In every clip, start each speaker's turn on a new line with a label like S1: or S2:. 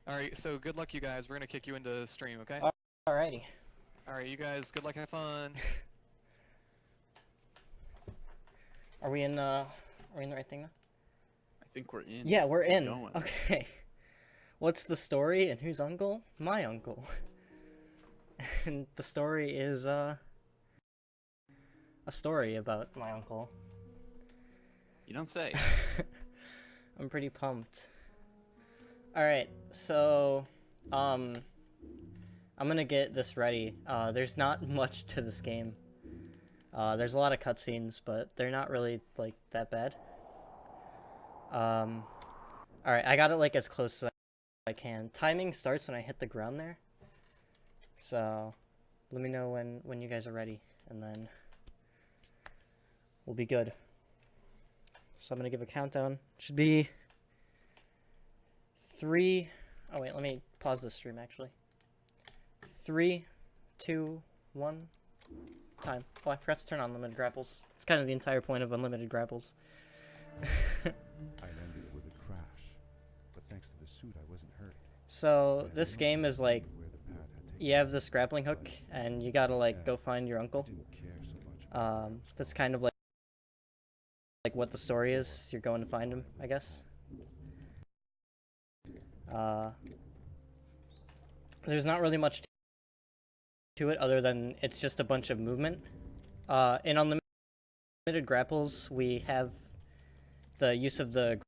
S1: Alright, so good luck you guys. We're gonna kick you into stream, okay?
S2: Alrighty.
S1: Alright, you guys, good luck, have fun.
S2: Are we in the right thing now?
S3: I think we're in.
S2: Yeah, we're in.
S3: Going.
S2: Okay. What's the story and whose uncle? My uncle. And the story is a story about my uncle.
S3: You don't say.
S2: I'm pretty pumped. Alright, so I'm gonna get this ready. There's not much to this game. There's a lot of cutscenes, but they're not really like that bad. Alright, I got it like as close as I can. Timing starts when I hit the ground there. So let me know when you guys are ready, and then we'll be good. So I'm gonna give a countdown. Should be 3. Oh wait, let me pause the stream actually. 3, 2, 1. Time. Oh, I forgot to turn on unlimited grapples. It's kind of the entire point of unlimited grapples.
S4: I landed with a crash, but thanks to the suit I wasn't hurt.
S2: So this game is like, you have this grappling hook and you gotta like go find your uncle. That's kind of like what the story is. You're going to find him, I guess. There's not really much to it other than it's just a bunch of movement. In unlimited grapples, we have the use of the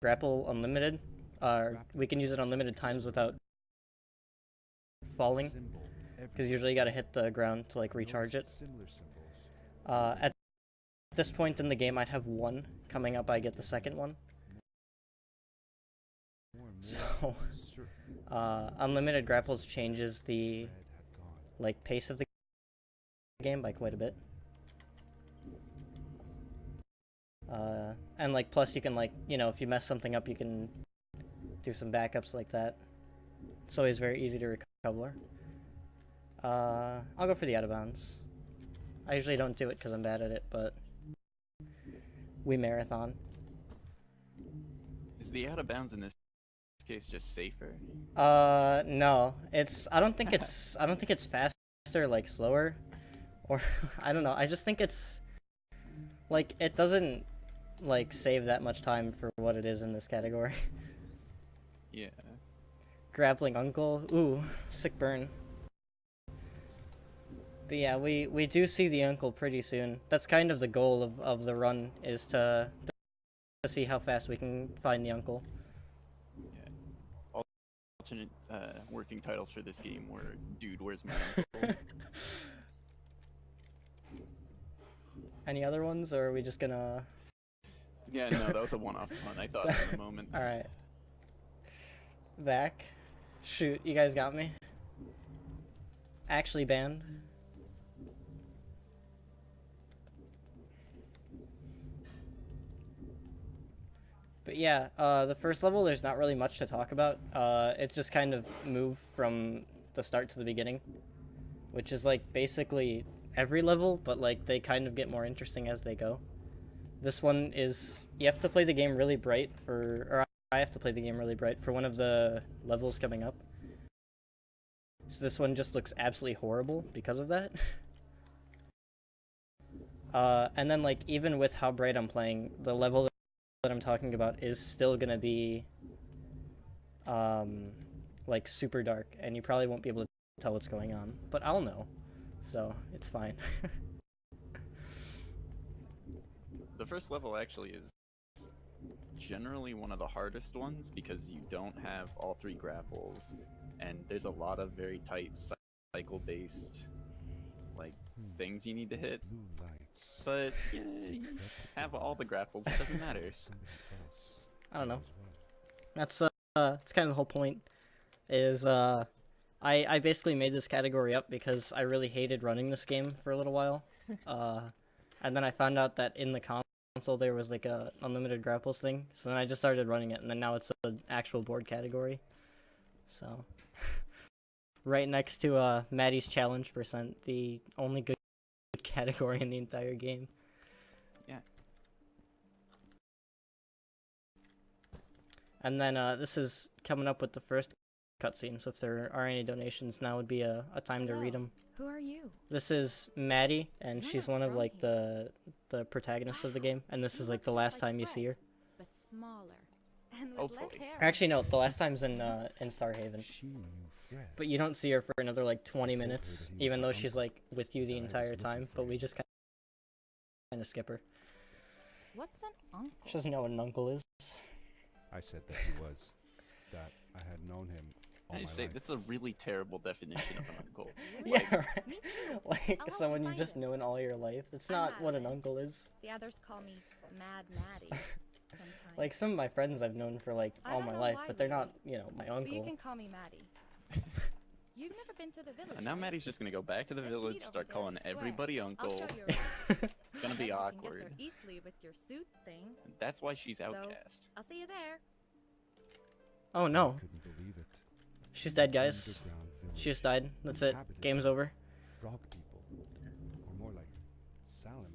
S2: grapple unlimited. We can use it unlimited times without falling, because usually you gotta hit the ground to like recharge it. At this point in the game, I'd have one. Coming up, I get the second one. So, unlimited grapples changes the like pace of the game by quite a bit. And like plus you can like, you know, if you mess something up, you can do some backups like that. It's always very easy to recover. I'll go for the out of bounds. I usually don't do it because I'm bad at it, but we marathon.
S3: Is the out of bounds in this case just safer?
S2: No. I don't think it's faster, like slower, or I don't know. I just think it's like it doesn't like save that much time for what it is in this category.
S3: Yeah.
S2: Grappling uncle. Ooh, sick burn. But yeah, we do see the uncle pretty soon. That's kind of the goal of the run, is to see how fast we can find the uncle.
S3: Yeah. Alternate working titles for this game were "Dude, Where's My Uncle?"
S2: Any other ones, or are we just gonna...
S3: Yeah, no, that was a one-off one, I thought, at the moment.
S2: Alright. Back. Shoot, you guys got me. Actually banned. But yeah, the first level, there's not really much to talk about. It's just kind of move from the start to the beginning, which is like basically every level, but like they kind of get more interesting as they go. This one is, you have to play the game really bright or I have to play the game really bright for one of the levels coming up. So this one just looks absolutely horrible because of that. And then like even with how bright I'm playing, the level that I'm talking about is still gonna be like super dark, and you probably won't be able to tell what's going on, but I'll know, so it's fine.
S3: The first level actually is generally one of the hardest ones because you don't have all 3 grapples, and there's a lot of very tight cycle-based like things you need to hit. But yeah, you have all the grapples, it doesn't matter.
S2: I don't know. That's kind of the whole point. Is I basically made this category up because I really hated running this game for a little while. And then I found out that in the console there was like a unlimited grapples thing. So then I just started running it, and then now it's an actual board category. So right next to Maddie's challenge %, the only good category in the entire game.
S3: Yeah.
S2: And then this is coming up with the first cutscene, so if there are any donations, now would be a time to read them.
S5: Who are you?
S2: This is Maddie, and
S5: You're
S2: she's
S5: not
S2: one of
S5: from
S2: like the protagonists of the game, and this
S5: You
S2: is like
S5: look
S2: the
S5: just
S2: last
S5: like
S2: time you
S5: Fred,
S2: see her.
S5: but smaller. And with
S3: Hopefully.
S5: less hair.
S2: Actually, no, the last time's in Starhaven.
S4: She knew Fred.
S2: But you don't see her for another like 20
S4: told her
S2: minutes,
S4: that he was
S2: even
S4: my
S2: though she's
S4: uncle,
S2: like with you the
S4: that I was
S2: entire
S4: looking
S2: time,
S4: for
S2: but
S4: you.
S2: we just kind of skip her.
S5: What's an uncle?
S2: She doesn't know what an uncle is.
S4: I said that he was. That I had known him all
S3: Can I
S4: my
S3: say
S4: life.
S3: that's a really terrible definition of an uncle.
S5: Really?
S2: Yeah, right.
S5: Me too.
S2: Like
S5: I'll
S2: someone
S5: help
S2: you
S5: you
S2: just
S5: find
S2: know in all your life. That's
S5: I'm
S2: not what an
S5: Madeline.
S2: uncle is.
S5: The others call me Mad Maddie. Sometimes.
S2: Like some of my friends I've known for like
S5: I
S2: all
S5: don't
S2: my
S5: know
S2: life,
S5: why,
S2: but they're not,
S5: really.
S2: you know, my
S5: But you
S2: uncle.
S5: can call me Maddie. You've never been to the village.
S3: And now
S5: right?
S3: Maddie's just gonna go back to the
S5: Let's
S3: village,
S5: meet over
S3: start
S5: there,
S3: calling
S5: I swear.
S3: everybody
S5: I'll
S3: uncle.
S5: show you around.
S3: It's gonna
S5: I
S3: be
S5: bet you can
S3: awkward.
S5: get there easily with your suit thing.
S3: That's why she's
S5: So-
S3: outcast.
S5: I'll see you there.
S2: Oh no,
S4: I couldn't believe it.
S2: she's dead, guys.
S4: Underground village.
S2: She just died. That's it.
S4: Inhabited
S2: Game's over.
S4: Frog people. Or more like salamanders.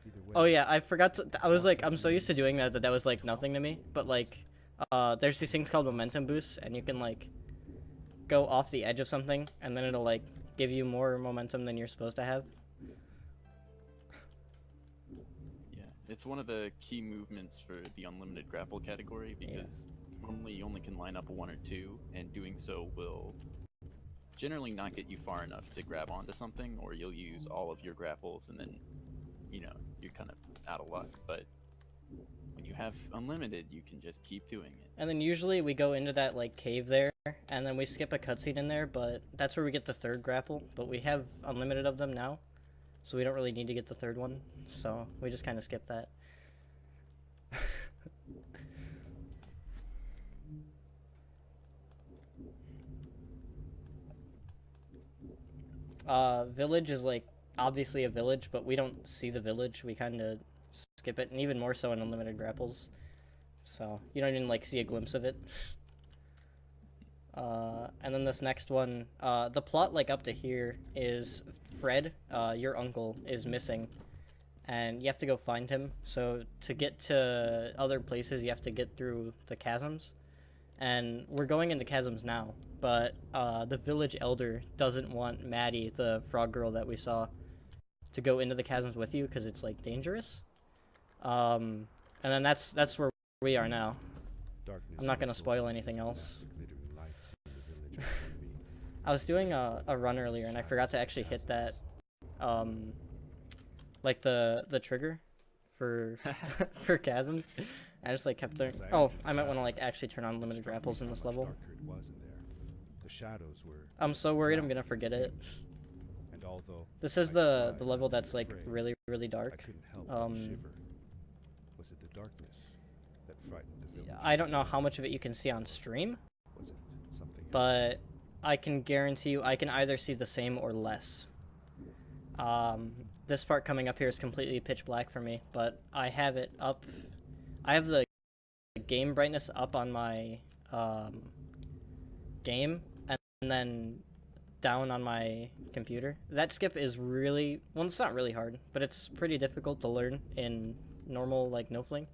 S4: Either way,
S2: Oh yeah, I forgot to. I was like, I'm so used to doing that that was like nothing to me. But like, there's these things called momentum boosts, and you can like go off the edge of something, and then it'll like give you more momentum than you're supposed to have.
S3: Yeah, it's one of the key movements for the unlimited grapple category because normally you only can line up one or two, and doing so will generally not get you far enough to grab onto something, or you'll use all of your grapples and then, you know, you're kind of out of luck. But when you have unlimited, you can just keep doing it.
S2: And then usually we go into that like cave there, and then we skip a cutscene in there, but that's where we get the third grapple. But we have unlimited of them now, so we don't really need to get the third one. So we just kind of skip that. Village is like obviously a village, but we don't see the village. We kind of skip it, and even more so in unlimited grapples. So you don't even like see a glimpse of it. And then this next one, the plot like up to here is Fred, your uncle, is missing, and you have to go find him. So to get to other places, you have to get through the chasms, and we're going into chasms now. But the village elder doesn't want Maddie, the frog girl that we saw, to go into the chasms with you because it's like dangerous. And then that's where we are now.
S4: darkness
S2: I'm not gonna
S4: circled
S2: spoil
S4: around
S2: anything
S4: us,
S2: else.
S4: the glittering lights in the village behind me.
S2: I was doing a run earlier and I forgot to actually hit that, like the trigger for for chasm. I just like kept there.
S4: As I
S2: Oh,
S4: entered
S2: I might want to like
S4: chasms,
S2: actually turn on
S4: it
S2: limited
S4: struck me
S2: grapples in
S4: how
S2: this
S4: much
S2: level.
S4: darker it was in there. The shadows were,
S2: I'm so worried I'm gonna forget it.
S4: and although
S2: This is
S4: I
S2: the
S4: tried
S2: level
S4: not to be
S2: that's like
S4: afraid,
S2: really
S4: I
S2: dark.
S4: couldn't help but shiver.
S2: Um,
S4: Was it the darkness that frightened the village?
S2: I don't know how much of it you can see on stream,
S4: Was it something else?
S2: but I can guarantee you I can either see the same or less. This part coming up here is completely pitch black for me, but I have it up. I have the game brightness up on my game, and then down on my computer. That skip is really, well, it's not really hard, but it's pretty difficult to learn in normal like NoFling.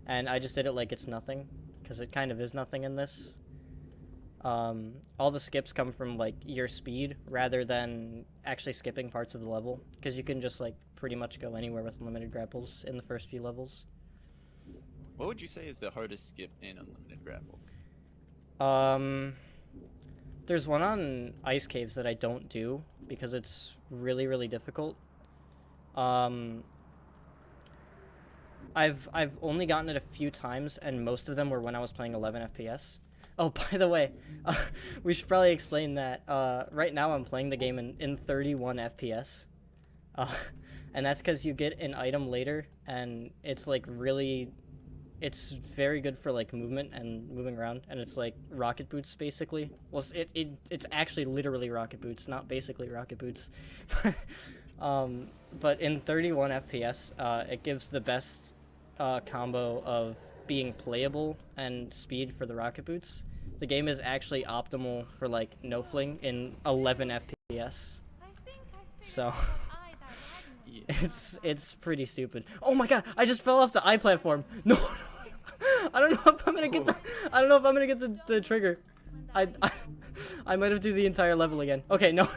S2: And I just did it like it's nothing, because it kind of is nothing in this. All the skips come from like your speed rather than actually skipping parts of the level, because you can just like pretty much go anywhere with unlimited grapples in the first few levels.
S3: What would you say is the hardest skip in unlimited grapples?
S2: There's one on ice caves that I don't do because it's really difficult. I've only gotten it a few times, and most of them were when I was playing 11 FPS. Oh, by the way, we should probably explain that. Right now I'm playing the game in 31 FPS. And that's because you get an item later, and it's like really... It's very good for like movement and moving around, and it's like rocket boots basically. Well, it's actually literally rocket boots, not basically rocket boots. But in 31 FPS, it gives the best combo of being playable and speed for the rocket boots. The game is actually optimal for like NoFling in 11 FPS. So it's pretty stupid. Oh my god, I just fell off the eye platform. No, I don't know if I'm gonna get the, I don't know if I'm gonna get the trigger. I might have to do the entire level again. Okay, no.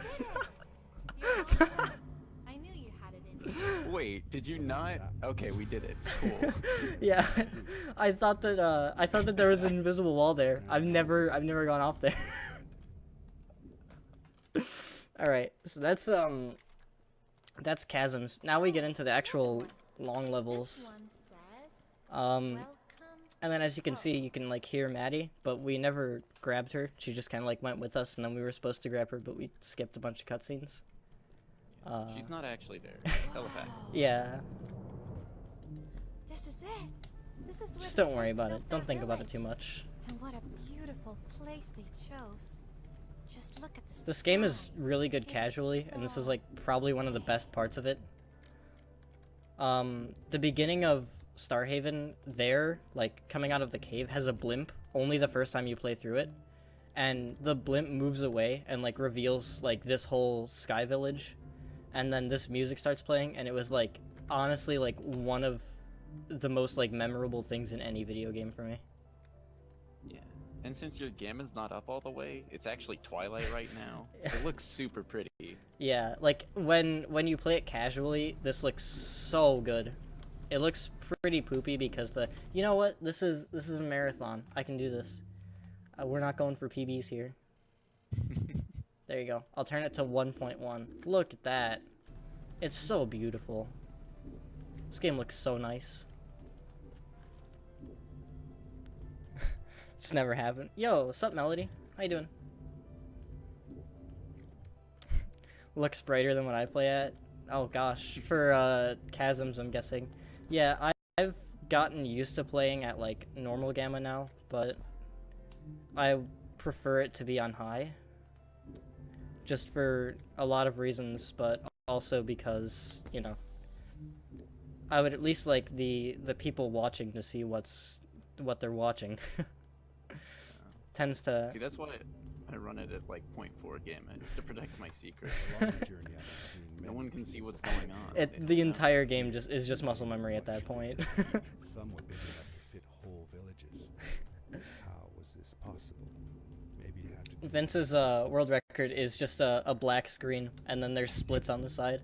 S5: I knew you had it in you.
S3: Wait, did you not? Okay, we did it. Cool.
S2: Yeah, I thought that there was an invisible wall there. I've never gone off there. All right, so that's chasms. Now we get into the actual long levels.
S5: This one says, welcome.
S2: And then as you can see, you can like hear Maddie, but we never grabbed her. She just kind of like went with us, and then we were supposed to grab her, but we skipped a bunch of cutscenes.
S3: She's not actually there. Telepathic.
S2: Yeah.
S5: This is it. This is where
S2: Just
S5: the
S2: don't worry
S5: Trolls
S2: about
S5: built
S2: it.
S5: their
S2: Don't think about it
S5: village.
S2: too much.
S5: And what a beautiful place they chose. Just look at the
S2: This game is
S5: sky.
S2: really good casually, and this is like probably one of the best parts of it. The beginning of Starhaven there, like coming out of the cave, has a blimp only the first time you play through it, and the blimp moves away and like reveals like this whole sky village, and then this music starts playing, and it was like honestly like one of the most like memorable things in any video game for me.
S3: Yeah. And since your gamma's not up all the way, it's actually twilight right now. It looks super pretty.
S2: Yeah, like when you play it casually, this looks so good. It looks pretty poopy because you know what? This is a marathon. I can do this. We're not going for PBs here. There you go. I'll turn it to 1.1. Look at that. It's so beautiful. This game looks so nice. It's never happened. Yo, what's up, Melody? How you doing? Looks brighter than what I play at. Oh gosh, for chasms, I'm guessing. Yeah, I've gotten used to playing at like normal gamma now, but I prefer it to be on high. Just for a lot of reasons, but also because, you know, I would at least like the people watching to see what they're watching. Tends to.
S3: See, that's why I run it at like 0.4 gamma. It's to protect my secrets.
S4: Along the journey, I've seen
S3: No
S4: many
S3: one can see
S4: pieces
S3: what's
S4: of
S3: going on.
S2: The entire game is just muscle memory at that point.
S4: Some were big enough to fit whole villages. How was this possible? Maybe you had to do
S2: Vince's world record is just a black screen, and then there's splits on the side,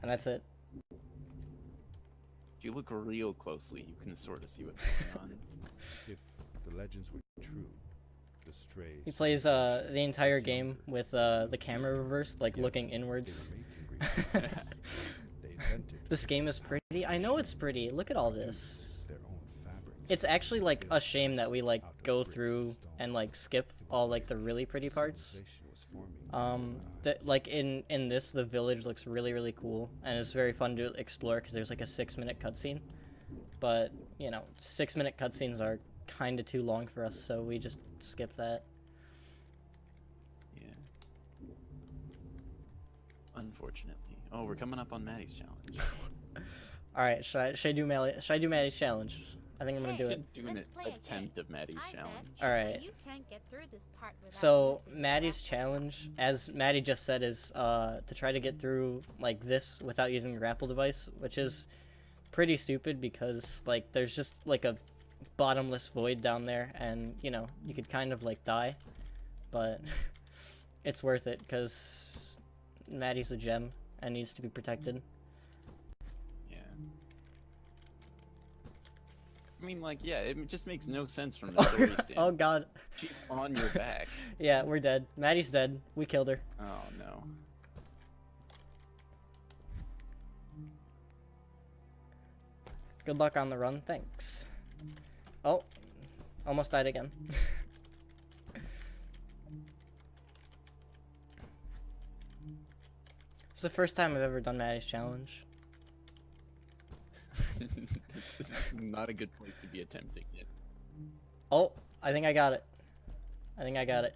S2: and that's it.
S3: If you look real closely, you can sort of see what's going on.
S4: If the legends were true, the strays.
S2: He plays the entire game with the camera reversed, like looking inwards. This game is pretty. I know it's pretty. Look at all this. It's actually like a shame that we like go through and like skip all like the really pretty parts. Like in this, the village looks really cool, and it's very fun to explore because there's like a 6-minute cutscene. But you know, 6-minute cutscenes are kind of too long for us, so we just skip that.
S3: Yeah. Unfortunately. Oh, we're coming up on Maddie's challenge.
S2: All right, should I do Maddie's challenge? I think I'm gonna do it.
S3: Do an
S5: Let's play a
S3: attempt
S5: game.
S3: of Maddie's
S5: I
S3: challenge.
S5: bet
S2: Alright.
S5: you can't get through this part without
S2: So
S5: using
S2: Maddie's
S5: grapples.
S2: challenge, as Maddie just said, is to try to get through like this without using the grapple device, which is pretty stupid because like there's just like a bottomless void down there, and you know you could kind of like die, but it's worth it because Maddie's a gem and needs to be protected.
S3: Yeah. I mean, like, yeah, it just makes no sense from the story standpoint.
S2: Oh god.
S3: She's on your back.
S2: Yeah, we're dead. Maddie's dead. We killed her.
S3: Oh, no.
S2: Good luck on the run. Thanks. Oh, almost died again. It's the first time I've ever done Maddie's challenge.
S3: This is not a good place to be attempting it.
S2: Oh, I think I got it. I think I got it.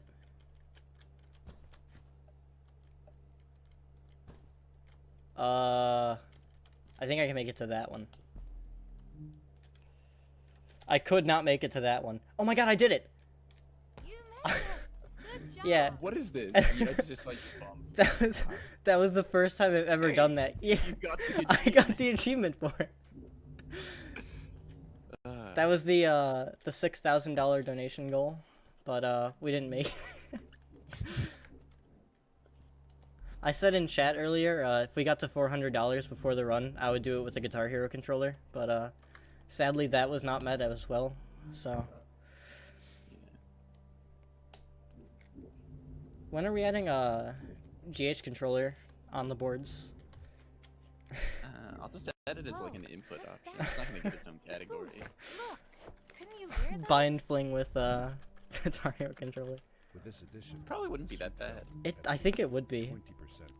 S2: I think I can make it to that one. I could not make it to that one. Oh my god, I did it!
S5: You made it. Good job.
S2: Yeah.
S3: What is this? Yeah, it's just like bummed.
S2: That was the first time I've ever
S3: Hey,
S2: done that. Yeah,
S3: You got the
S2: I got the achievement for it. That was the $6,000 donation goal, but we didn't make it. I said in chat earlier, if we got to $400 before the run, I would do it with a Guitar Hero controller, but sadly that was not met as well, so. When are we adding a GH controller on the boards?
S3: I'll just add it as like an input option. It's not gonna get its own category.
S5: Look, couldn't you hear that?
S2: Bind fling with Guitar Hero controller.
S4: With this addition,
S3: Probably wouldn't be that bad.
S2: I think it would be.
S4: 20%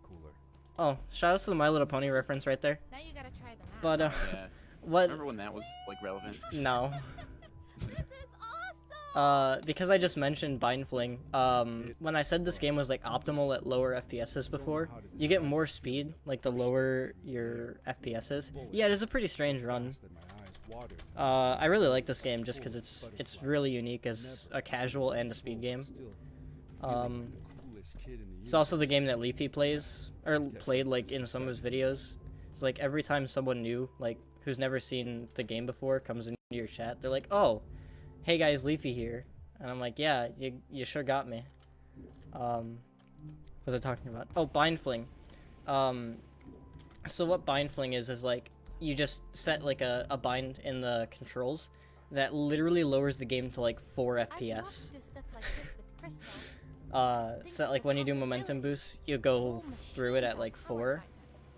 S4: cooler.
S2: Oh, shout out to the My Little Pony reference right there.
S5: Now you gotta try them out.
S2: But
S3: Yeah.
S2: what?
S3: Remember when that was like relevant?
S2: No.
S5: This is awesome!
S2: Because I just mentioned bind fling, when I said this game was like optimal at lower FPSs before, you get more speed, like the lower your FPS is. Yeah, it is a pretty strange run. I really like this game just because it's really unique as a casual and a speed game. It's also the game that Leafy plays, or played like in some of his videos. It's like every time someone new, like who's never seen the game before, comes into your chat, they're like, "Oh, hey guys, Leafy here," and I'm like, "Yeah, you sure got me." What was I talking about? Oh, bind fling. So what bind fling is like you just set like a bind in the controls that literally lowers the game to like 4
S5: I'd love
S2: FPS.
S5: to do stuff like this with Crystal.
S2: So like when you do momentum boost, you go through it at like 4,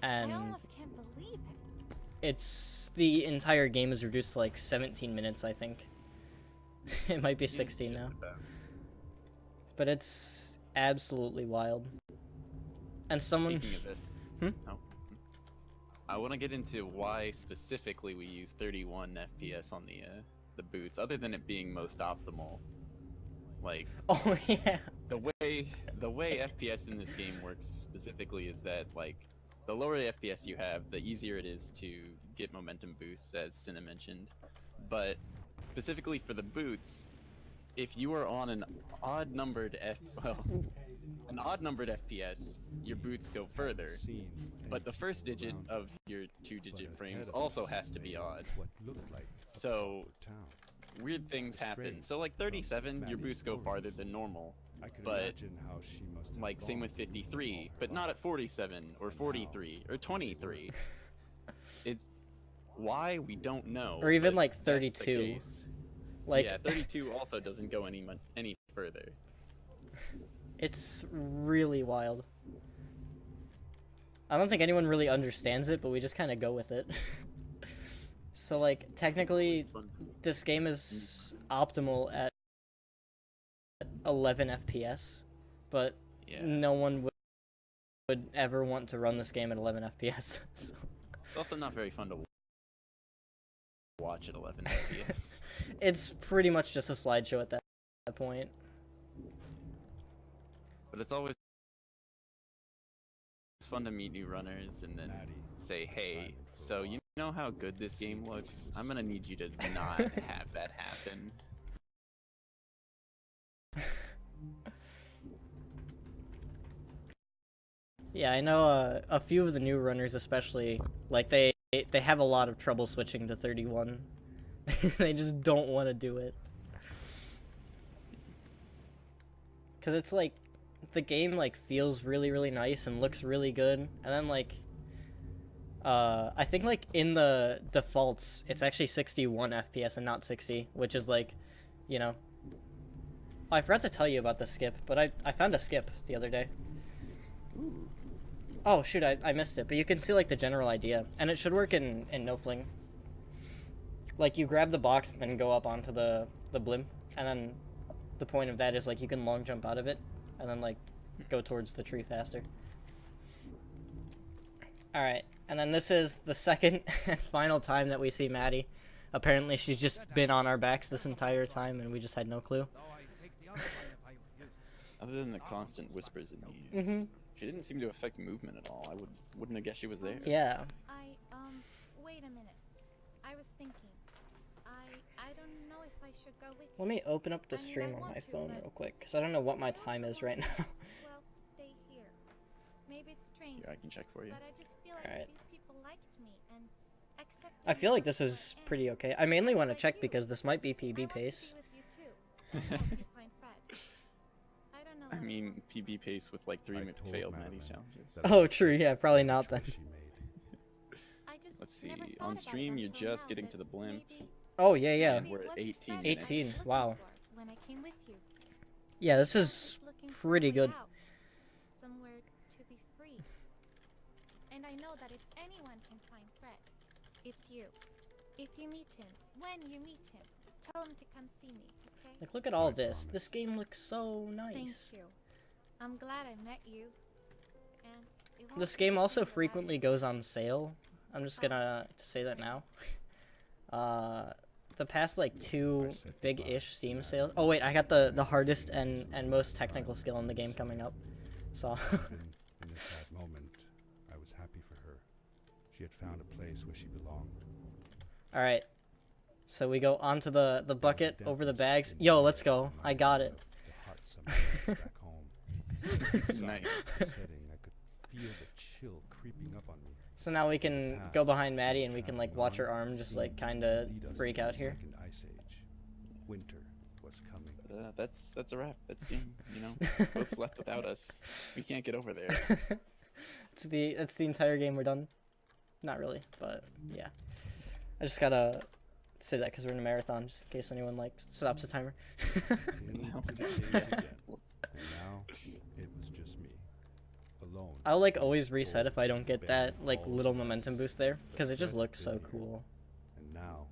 S5: I
S2: and
S5: almost can't believe it.
S2: it's the entire game is reduced to like 17 minutes, I think. It might be 16 now. But it's absolutely wild. And someone...
S3: Speaking of it, oh. I want to get into why specifically we use 31 FPS on the boots, other than it being most optimal. Like,
S2: Oh, yeah.
S3: the way FPS in this game works specifically is that like the lower the FPS you have, the easier it is to get momentum boosts, as Cinna mentioned. But specifically for the boots, if you are on an odd-numbered FPS, your boots go further. But the first digit of your 2-digit frames also has to be odd. So weird things happen. So like 37, your boots go farther than normal. But like same with 53, but not at 47 or 43 or 23. It's why we don't know.
S2: Or even
S3: but
S2: like
S3: that's the
S2: 32.
S3: case.
S2: Like,
S3: Yeah, 32 also doesn't go any further.
S2: it's really wild. I don't think anyone really understands it, but we just kind of go with it. So like, technically,
S3: It's fun.
S2: this game is optimal at 11 FPS, but
S3: Yeah.
S2: no one would ever want to run this game at 11 FPS. So.
S3: It's also not very fun to watch at 11 FPS.
S2: It's pretty much just a slideshow at that point.
S3: But it's always fun to meet new runners and then say, hey, so you know how good this game looks? I'm gonna need you to not have that happen.
S2: Yeah, I know a few of the new runners especially, like they have a lot of trouble switching to 31. They just don't want to do it. Cause it's like the game like feels really really nice and looks really good, and then like I think like in the defaults it's actually 61 FPS and not 60, which is like, you know. Oh, I forgot to tell you about the skip, but I found a skip the other day.
S3: Ooh.
S2: Oh shoot, I missed it, but you can see like the general idea, and it should work in NoFling. Like you grab the box and then go up onto the blimp, and then the point of that is like you can long jump out of it, and then like go towards the tree faster. Alright, and then this is the second and final time that we see Maddie. Apparently she's just been on our backs this entire time and we just had no clue.
S3: Other than the constant whispers in the ear.
S2: Mm-hmm.
S3: She didn't seem to affect movement at all. I wouldn't have guessed she was there.
S2: Yeah.
S5: Wait a minute. I was thinking. I don't know if I should go with
S2: Let
S5: you.
S2: me open up the
S5: I mean,
S2: stream
S5: I
S2: on
S5: want
S2: my
S5: to,
S2: phone
S5: but
S2: real quick, because I don't know what my
S5: I
S2: time
S5: also
S2: is right
S5: want
S2: now.
S5: to, well, stay here. Maybe it's strange,
S3: Here, I can check for you.
S5: but I just feel like
S2: Alright.
S5: these people liked me, and I Accept
S2: I
S5: your
S2: feel like
S5: reward
S2: this
S5: for
S2: is
S5: an
S2: pretty
S5: end.
S2: okay. I mainly want to
S5: Like
S2: check
S5: you,
S2: because this might be
S5: I
S2: PB
S5: want to
S2: pace.
S5: be with you too. And help you find Fred. I don't know
S3: I
S5: what I
S3: mean,
S5: want.
S3: PB pace with like three
S4: I told
S3: failed
S4: Madeline
S3: Maddie's challenges.
S4: that I
S2: Oh,
S4: would
S2: true.
S4: accept
S2: Yeah, probably
S4: every
S2: not then.
S4: choice she made.
S5: I just
S3: Let's
S5: never
S3: see.
S5: thought
S3: On
S5: about
S3: stream,
S5: it
S3: you're
S5: until
S3: just
S5: now
S3: getting
S5: that
S3: to the blimp.
S5: maybe,
S2: Oh, yeah, yeah.
S3: And we're at
S5: maybe it
S3: 18
S5: wasn't
S3: minutes.
S5: Fred I was
S2: 18,
S5: looking
S2: wow.
S5: for when I came with you.
S2: Yeah, this
S5: I
S2: is
S5: was looking for a
S2: pretty
S5: way
S2: good.
S5: out, somewhere to be free. And I know that if anyone can find Fred, it's you. If you meet him, when you meet him, tell him to come see me, okay?
S2: Like, look at all
S4: I
S2: this.
S4: promise.
S2: This game looks so
S5: Thank
S2: nice.
S5: you. I'm glad I met you. And it won't
S2: This
S5: be the
S2: game also
S5: same without
S2: frequently
S5: you.
S2: goes on sale. I'm just gonna say that now. The past like two big-ish Steam sales. Oh wait, I got the hardest and most technical skill in the game coming up. So
S4: Even in this sad moment, I was happy for her. She had found a place where she belonged.
S2: all right. So we go onto the
S4: There was a
S2: bucket over the
S4: depth
S2: bags.
S4: in
S2: Yo,
S4: the
S2: let's go.
S4: mind
S2: I got it.
S4: of the hot summer nights back home.
S3: Nice.
S4: Setting, I could feel the chill creeping up on me.
S2: So now we can go behind Maddie and we can like watch her arm just like kind of freak out here.
S4: Second ice age. Winter was coming.
S3: That's a wrap. That's game. You know, boat's left without us. We can't get over there.
S2: That's the entire game. We're done. Not really, but yeah. I just gotta say that because we're in a marathon, just in case anyone like stops the timer.
S4: Into the cage again. And now it was just me, alone.
S2: I'll like
S4: in
S2: always
S4: this
S2: reset if I don't get
S4: cold,
S2: that like
S4: barren
S2: little
S4: walls of
S2: momentum
S4: ice
S2: boost there because
S4: that
S2: it just
S4: threatened
S2: looks so
S4: failure.
S2: cool.
S4: And now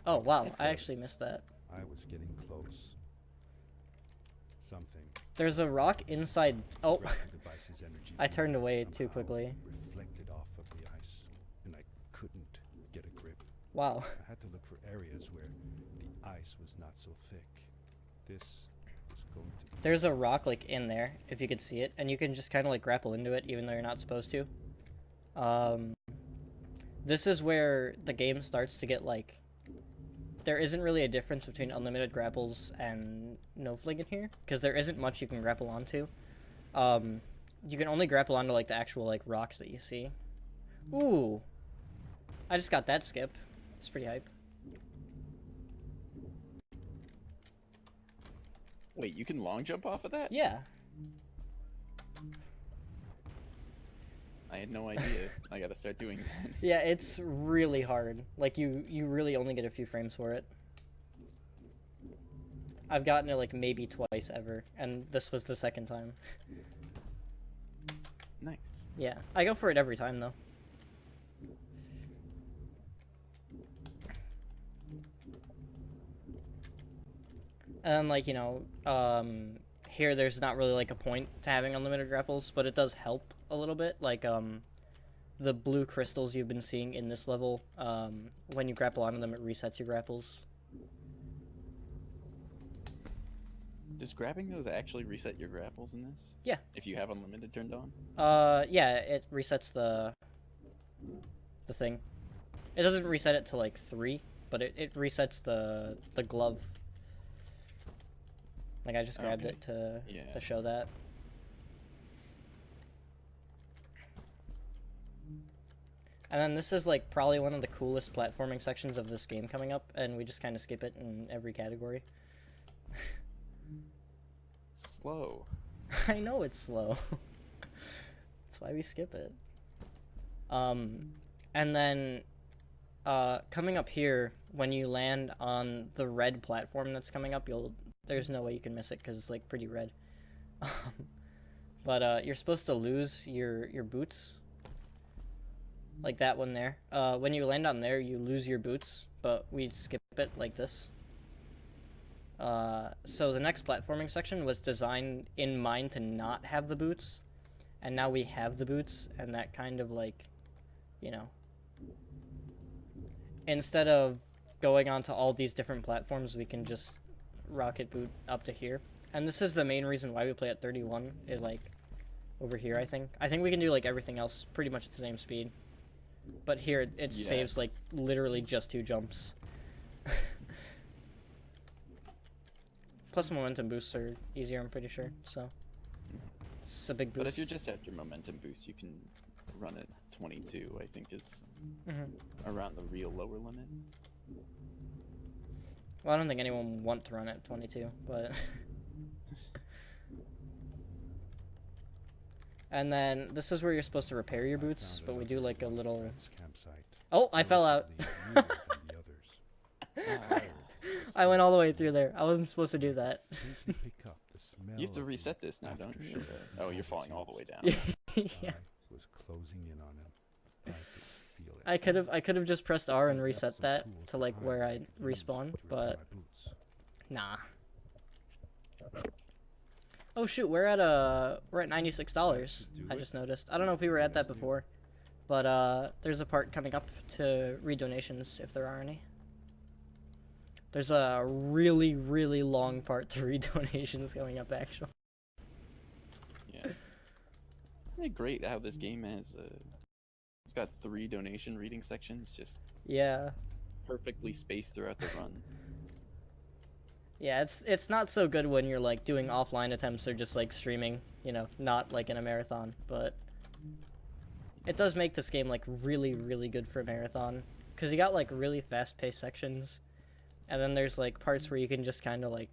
S2: Oh wow, I
S4: close.
S2: actually missed that.
S4: I was getting close. Something.
S2: There's a rock inside. Oh,
S4: grabbing device's energy
S2: I turned
S4: beam
S2: away too
S4: somehow
S2: quickly.
S4: Reflected off of the ice, and I couldn't get a grip.
S2: wow.
S4: I had to look for areas where the ice was not so thick. This was going to be
S2: There's a rock like in there, if you could see it, and you can just kind of like grapple into it, even though you're not supposed to. This is where the game starts to get like. There isn't really a difference between unlimited grapples and NoFling in here, because there isn't much you can grapple onto. You can only grapple onto like the actual like rocks that you see. Ooh, I just got that skip. It's pretty hype.
S3: Wait, you can long jump off of that?
S2: Yeah.
S3: I had no idea. I gotta start doing that.
S2: Yeah, it's really hard. Like you really only get a few frames for it. I've gotten it like maybe twice ever, and this was the second time.
S3: Nice.
S2: Yeah, I go for it every time though. And like, you know, here there's not really like a point to having unlimited grapples, but it does help a little bit. Like, the blue crystals you've been seeing in this level, when you grapple onto them, it resets your grapples.
S3: Does grabbing those actually reset your grapples in this?
S2: Yeah.
S3: If you have unlimited turned on?
S2: Yeah, it resets the thing. It doesn't reset it to like 3, but it resets the glove. Like I just grabbed
S3: Okay.
S2: it to
S3: Yeah.
S2: show that. And then this is like probably one of the coolest platforming sections of this game coming up, and we just kind of skip it in every category.
S3: Slow.
S2: I know it's slow. That's why we skip it. And then coming up here, when you land on the red platform that's coming up, there's no way you can miss it because it's like pretty red. But you're supposed to lose your boots. Like that one there. When you land on there, you lose your boots, but we skip it like this. So the next platforming section was designed in mind to not have the boots, and now we have the boots, and that kind of like, you know, instead of going onto all these different platforms, we can just rocket boot up to here. And this is the main reason why we play at 31, is like over here, I think. I think we can do like everything else pretty much at the same speed. But here it
S3: Yeah.
S2: saves like literally just 2 jumps. Plus momentum boosts are easier, I'm pretty sure, so it's a big boost.
S3: But if you're just after momentum boost, you can run at 22, I think, is
S2: Mhm.
S3: around the real lower limit.
S2: Well, I don't think anyone would want to run at 22, but... And then, this is where you're supposed to repair your boots, but we do like a little... Oh, I fell out. I went all the way through there. I wasn't supposed to do that.
S3: You have to reset this now, don't you? Oh, you're falling all the way down.
S2: Yeah.
S4: Was closing in on him. I could feel it.
S2: I could have just pressed R and reset that to like where I respawn, but nah. Oh shoot, we're at $96. I just noticed. I don't know if we were at that before, but there's a part coming up to read donations if there are any. There's a really, really long part to read donations coming up, actually.
S3: Yeah. Isn't it great how this game has it's got 3 donation reading sections just
S2: Yeah.
S3: perfectly spaced throughout the run.
S2: Yeah, it's not so good when you're like doing offline attempts or just like streaming, you know, not like in a marathon, but it does make this game like really, really good for a marathon, because you got like really fast-paced sections, and then there's like parts where you can just kind of like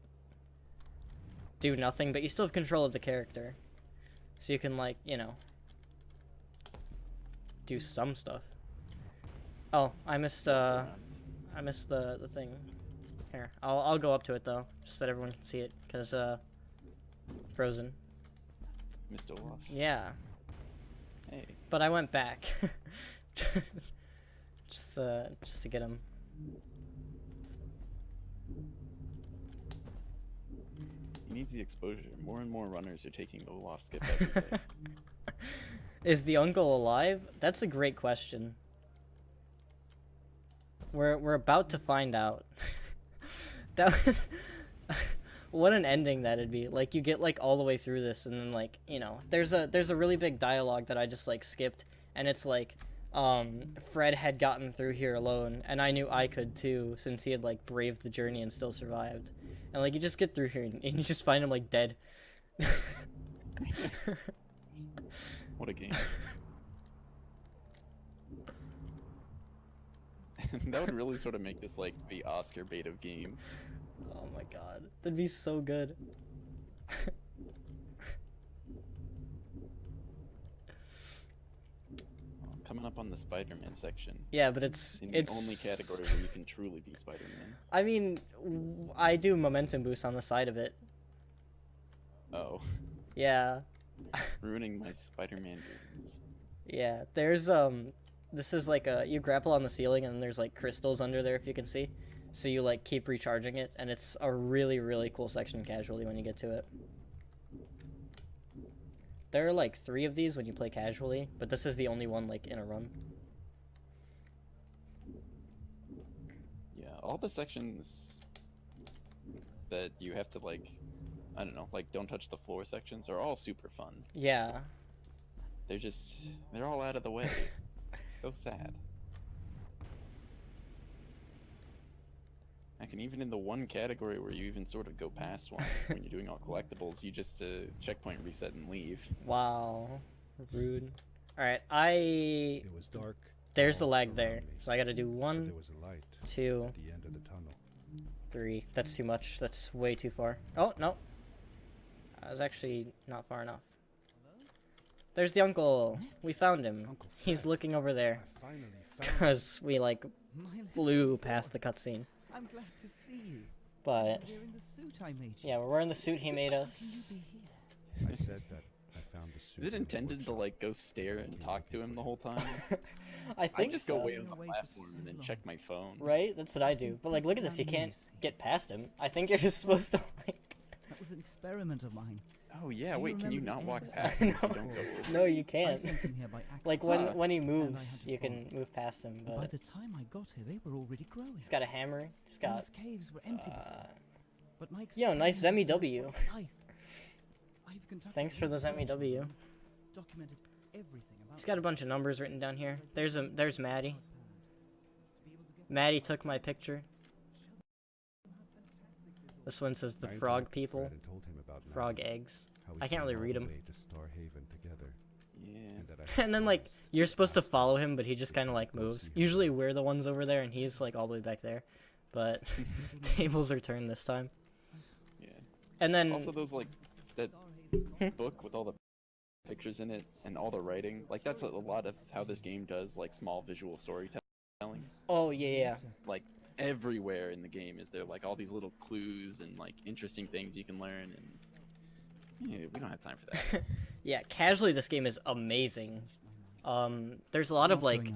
S2: do nothing, but you still have control of the character, so you can like, you know, do some stuff. Oh, I missed the thing. Here, I'll go up to it though, just so that everyone can see it, cause frozen.
S3: Mr. Olaf.
S2: Yeah.
S3: Hey.
S2: But I went back, just to get him.
S3: He needs the exposure. More and more runners are taking the Olaf skip every day.
S2: Is the uncle alive? That's a great question. We're about to find out. That was what an ending that'd be. Like you get like all the way through this, and then like, you know, there's a really big dialogue that I just like skipped, and it's like Fred had gotten through here alone, and I knew I could too, since he had like braved the journey and still survived. And like you just get through here and you just find him like dead.
S3: What a game. That would really sort of make this like the Oscar bait of games.
S2: Oh my god, that'd be so good.
S3: Coming up on the Spider-Man section.
S2: Yeah, but it's
S3: the only category where you can truly be Spider-Man.
S2: I mean, I do momentum boost on the side of it.
S3: Oh.
S2: Yeah.
S3: Ruining my Spider-Man dreams.
S2: Yeah, there's this is like you grapple on the ceiling, and there's like crystals under there if you can see. So you like keep recharging it, and it's a really, really cool section casually when you get to it. There are like 3 of these when you play casually, but this is the only one like in a run.
S3: Yeah, all the sections that you have to like, I don't know, like don't touch the floor sections are all super fun.
S2: Yeah.
S3: They're all out of the way. So sad. I can even in the one category where you even sort of go past one when you're doing all collectibles, you just checkpoint reset and leave.
S2: Wow. Rude. Alright,
S4: It was dark.
S2: There's the
S4: all
S2: lag
S4: around
S2: there.
S4: me,
S2: So I gotta do
S4: but
S2: 1,
S4: there was a light
S2: 2,
S4: at the end of the tunnel.
S2: 3. That's too much. That's way too far. Oh, no. I was actually not far enough. There's the uncle. We found him.
S4: Uncle
S2: He's
S4: Fred,
S2: looking over there.
S4: I finally found
S2: Because we, like, flew past the cutscene.
S6: I'm glad to see you.
S2: But,
S6: You're wearing the suit I made you.
S2: yeah, we're wearing the suit he made
S6: How
S2: us.
S6: can you be here?
S4: I said that I found the suit.
S3: Is it
S4: in his
S3: intended to
S4: workshop.
S3: like go stare and talk to him the whole time?
S2: I
S3: I
S2: think
S3: just
S2: so.
S3: go wait on the
S6: Away for
S3: platform and
S6: so
S3: then
S6: long.
S3: check my phone.
S2: Right? That's what I do. But, like, look at this. You can't get past him. I think you're just supposed to, like...
S6: That was an experiment of mine.
S3: Oh yeah,
S6: Do you
S3: wait, can you
S6: remember
S3: not
S6: the
S3: walk
S6: air
S3: past
S2: No.
S3: him if you don't go over?
S2: No, you
S6: I
S2: can't.
S6: sent them here by accident.
S2: Like,
S3: Huh.
S2: when he
S6: And I
S2: moves,
S6: had to
S2: you can
S6: follow.
S2: move past him,
S6: By
S2: but...
S6: the time I got here, they were already growing.
S2: He's got a hammer. He's got...
S6: These caves were empty before. But my
S2: Yo, nice
S6: experiment has
S2: Zemi
S6: brought life. I've conducted
S2: Thanks for the
S6: research,
S2: Zemi W.
S6: documented everything about
S2: He's got a bunch of numbers written down here. There's Maddie. Maddie took my picture. This one says the
S4: I
S2: frog
S4: interrupted
S2: people.
S4: Fred and told him about
S2: Frog
S4: Maddie,
S2: eggs.
S4: how we
S2: I can't
S4: came
S2: really
S4: all
S2: read
S4: the
S2: 'em.
S4: way to Starhaven together,
S3: Yeah.
S4: and find that I
S2: And then like
S4: promised
S2: you're supposed to
S4: ask
S2: follow him, but he just kind of like moves. Usually we're the ones over there, and he's like all the way back there. But tables are turned this time.
S3: Yeah.
S2: And then
S3: Also, those like that book with all the pictures in it and all the writing, like that's a lot of how this game does like small visual storytelling.
S2: oh yeah.
S3: Like everywhere in the game is there like all these little clues and like interesting things you can learn, and yeah, we don't have time for that.
S2: Yeah, casually this game is amazing. There's a lot of like,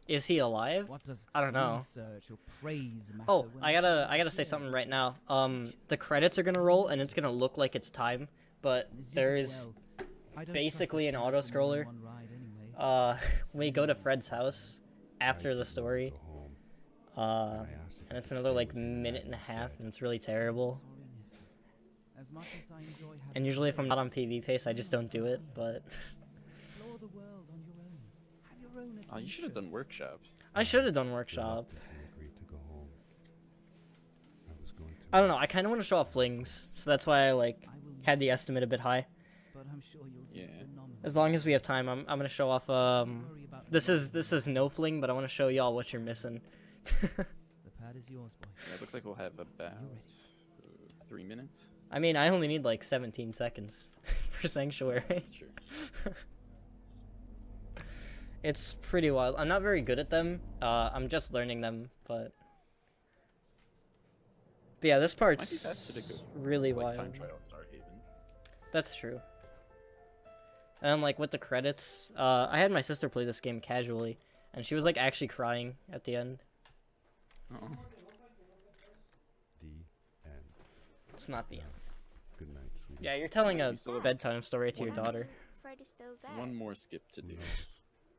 S2: is he alive?
S6: What does
S2: I don't know.
S6: research or praise matter
S2: Oh,
S6: when
S2: I gotta say something right now. The credits are gonna roll and it's gonna look like it's time, but
S6: It's just as
S2: there's
S6: well. I don't
S2: basically
S6: trust
S2: an
S6: us
S2: auto
S6: to more than
S2: scroller.
S6: one ride anyway.
S2: We go to Fred's house after the story,
S4: Go home,
S2: uh,
S4: and I asked if
S2: and
S4: I
S2: it's
S4: could
S2: another
S4: stay
S2: like
S4: with you
S2: minute
S4: that
S2: and a half,
S4: instead.
S2: and it's really terrible.
S6: Sorry, Nephew. As much as I enjoy having
S2: And usually if I'm
S6: you,
S2: not on PV pace, I just don't do it, but
S6: explore the world on your own. Have your own
S3: Oh, you should have
S6: adventure.
S3: done workshop.
S2: I should have done workshop.
S4: Reluctantly agreed to go home. I was going to
S2: I don't know, I
S4: miss
S2: kind of want to show off flings, so that's why I like
S6: I will
S2: had
S6: miss
S2: the
S6: you,
S2: estimate a bit high.
S6: but I'm sure you'll do
S3: Yeah.
S6: phenomenal.
S2: As long as we have time, I'm gonna show off.
S6: Don't worry about
S2: This
S6: me.
S2: is no fling, but I want to show y'all what you're missing.
S6: The pad is yours, boy.
S3: Yeah, it looks like we'll have about
S6: You're ready.
S3: 3 minutes.
S2: I mean, I only need like 17 seconds for Sanctuary.
S3: That's true.
S2: It's pretty wild. I'm not very good at them. I'm just learning them, but yeah, this
S3: Might be faster to
S2: part's
S3: go
S2: really
S3: like
S2: wild.
S3: time trial Starhaven.
S2: That's true. And like with the credits, I had my sister play this game casually, and she was like actually crying at the end.
S3: Oh.
S4: the end.
S2: It's not the end.
S4: Good night, sweetie.
S2: Yeah, you're telling a
S3: We still have
S2: bedtime story to your daughter.
S5: Fred is still there.
S3: One more skip to
S4: Who
S3: do.
S4: knows?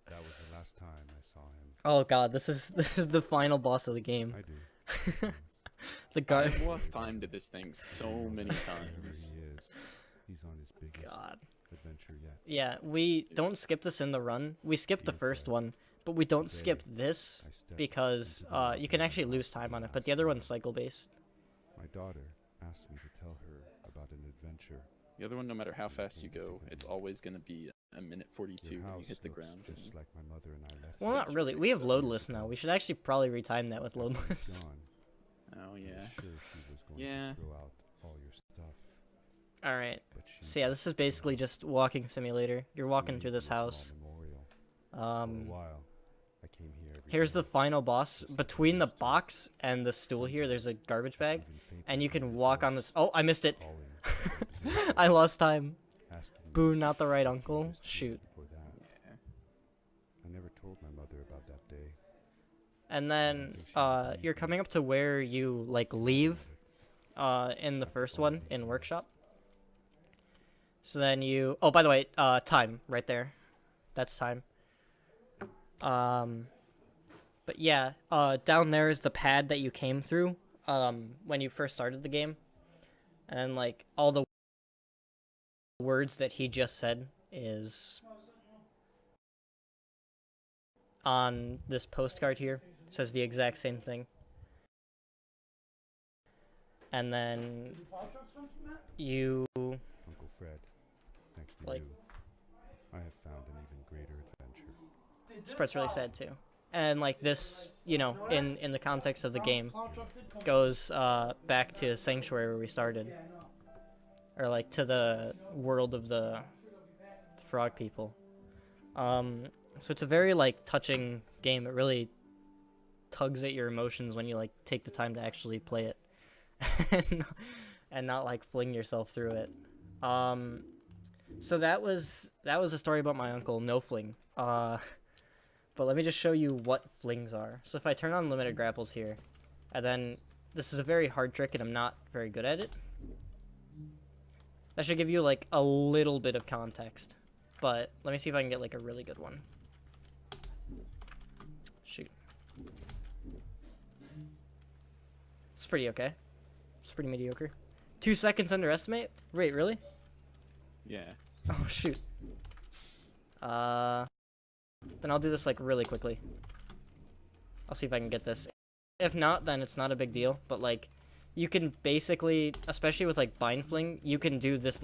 S4: That was the last time I saw him.
S2: Oh god, this is the final boss of the game.
S4: I do.
S2: The guard.
S3: I've lost time to this thing so many
S4: Wherever
S3: times.
S4: he is, he's on his biggest
S2: God.
S4: adventure yet.
S2: Yeah, we don't skip this in the run. We skip the first one, but we don't skip this
S4: I stepped
S2: because
S4: into the
S2: you can
S4: world
S2: actually
S4: of
S2: lose time on it. But the other one's cycle based.
S4: My daughter asked me to tell her about an adventure.
S3: The other one, no matter how fast you go, it's always going to be a minute 42
S4: Your
S3: when you
S4: house
S3: hit the
S4: looks
S3: ground.
S4: just
S3: and-
S4: like my mother and I left.
S2: Well, not really. We have loadless now. We should actually probably retime that with
S4: After he's
S2: loadless.
S4: gone,
S3: Oh
S4: I
S3: yeah.
S4: was sure she was going
S3: Yeah.
S4: to throw out all your stuff,
S2: All right.
S4: but she
S2: So yeah, this is basically just walking simulator. You're walking
S4: made
S2: through this
S4: you a small
S2: house.
S4: memorial. For a
S2: Um,
S4: while, I came here every
S2: here's the
S4: day,
S2: final boss.
S4: just like I
S2: Between the
S4: used to.
S2: box and the stool here, there's a garbage bag,
S4: Even faintly
S2: and you
S4: heard
S2: can
S4: her
S2: walk on
S4: voice
S2: this. Oh, I missed it.
S4: calling to
S2: I lost time.
S4: asking me
S2: Boo, not the right
S4: if she
S2: uncle.
S4: missed me
S2: Shoot.
S4: or that.
S3: Yeah.
S4: I never told my mother about that day.
S2: And then you're coming up to where you like leave in the first one in workshop. So then you oh, by the way, time right there. That's time. But yeah, down there is the pad that you came through when you first started the game. And like all the words that he just said is on this postcard here. It says the exact same thing. And then you
S4: Uncle Fred, thanks to
S2: Like-
S4: you, I have found an even greater adventure.
S2: this part's really sad too. And like this, you know, in the context of the game, goes back to Sanctuary where we started, or like to the world of the frog people. So it's a very like touching game. It really tugs at your emotions when you like take the time to actually play it, and not like fling yourself through it. So that was a story about my uncle NoFling. But let me just show you what flings are. So if I turn on limited grapples here, and then this is a very hard trick and I'm not very good at it. That should give you like a little bit of context. But let me see if I can get like a really good one. Shoot. It's pretty okay. It's pretty mediocre. 2 seconds underestimate? Wait, really?
S3: Yeah.
S2: Oh shoot. Then I'll do this like really quickly. I'll see if I can get this. If not, then it's not a big deal. But like, you can basically, especially with like bind fling, you can do this